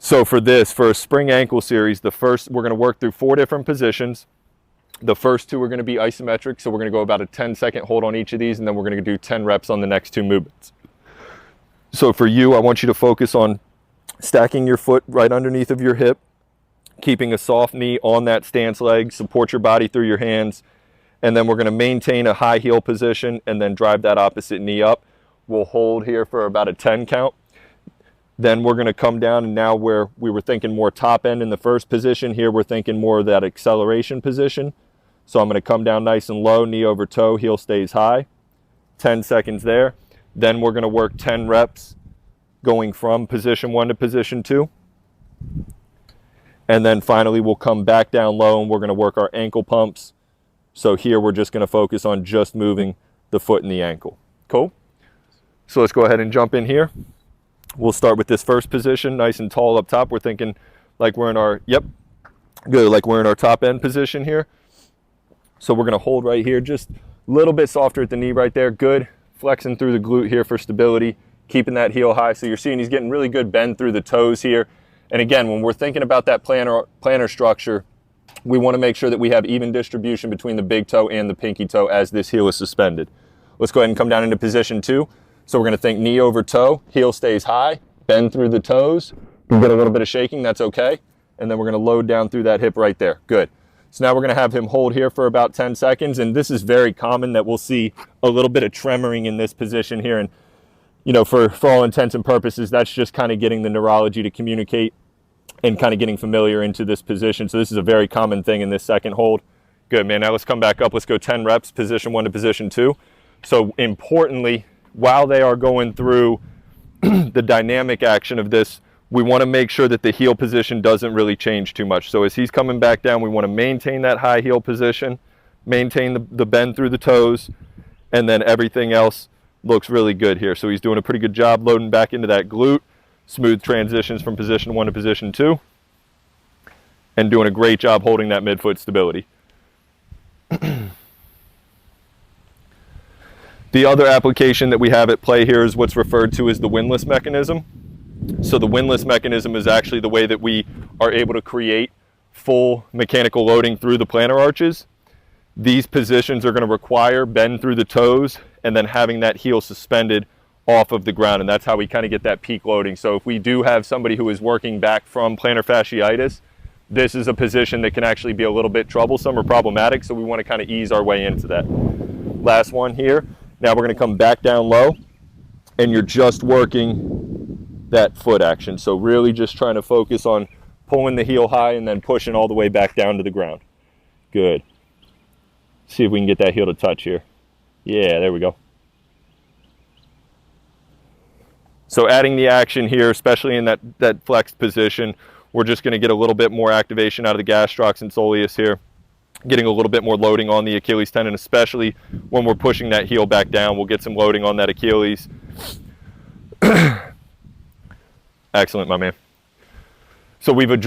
So for a spring ankle series, we're going to work through 4 different positions. The first 2 are going to be isometric, so we're going to go about a 10-second hold on each of these, and then we're going to do 10 reps on the next 2 movements. So for you, I want you to focus on stacking your foot right underneath of your hip, keeping a soft knee on that stance leg, support your body through your hands, and then we're going to maintain a high heel position and then drive that opposite knee up. We'll hold here for about a 10 count. Then we're going to come down, and now where we were thinking more top end in the first position, here we're thinking more of that acceleration position. So I'm going to come down nice and low, knee over toe, heel stays high. 10 seconds there. Then we're going to work 10 reps going from position 1 to position 2. And then finally we'll come back down low and we're going to work our ankle pumps. So here we're just going to focus on just moving the foot and the ankle. Cool? So let's go ahead and jump in here. We'll start with this first position, nice and tall up top. We're thinking like we're in our, like we're in our top end position here. So we're going to hold right here, just a little bit softer at the knee right there. Good. Flexing through the glute here for stability, keeping that heel high. So you're seeing he's getting really good bend through the toes here. And again, when we're thinking about that plantar structure, we want to make sure that we have even distribution between the big toe and the pinky toe as this heel is suspended. Let's go ahead and come down into position 2. So we're going to think knee over toe, heel stays high, bend through the toes. You get a little bit of shaking, that's okay. And then we're going to load down through that hip right there. Good. So now we're going to have him hold here for about 10 seconds. And this is very common that we'll see a little bit of tremoring in this position here. And, you know, for all intents and purposes, that's just kind of getting the neurology to communicate and kind of getting familiar into this position. So this is a very common thing in this second hold. Good, man. Now let's come back up. Let's go 10 reps, position 1 to position 2. So importantly, while they are going through the dynamic action of this, we want to make sure that the heel position doesn't really change too much. So as he's coming back down, we want to maintain that high heel position, maintain the bend through the toes, and then everything else looks really good here. So he's doing a pretty good job loading back into that glute, smooth transitions from position 1 to position 2, and doing a great job holding that midfoot stability. The other application that we have at play here is what's referred to as the windlass mechanism. So the windlass mechanism is actually the way that we are able to create full mechanical loading through the plantar arches. These positions are going to require bend through the toes and then having that heel suspended off of the ground, and that's how we kind of get that peak loading. So if we do have somebody who is working back from plantar fasciitis, this is a position that can actually be a little bit troublesome or problematic, so we want to kind of ease our way into that. Last one here. Now we're going to come back down low, and you're just working that foot action. So really just trying to focus on pulling the heel high and then pushing all the way back down to the ground. Good. See if we can get that heel to touch here. Yeah, there we go. So adding the action here, especially in that flexed position, we're just going to get a little bit more activation out of the gastrocs and soleus here. Getting a little bit more loading on the Achilles tendon, especially when we're pushing that heel back down. We'll get some loading on that Achilles. Excellent, my man. So we've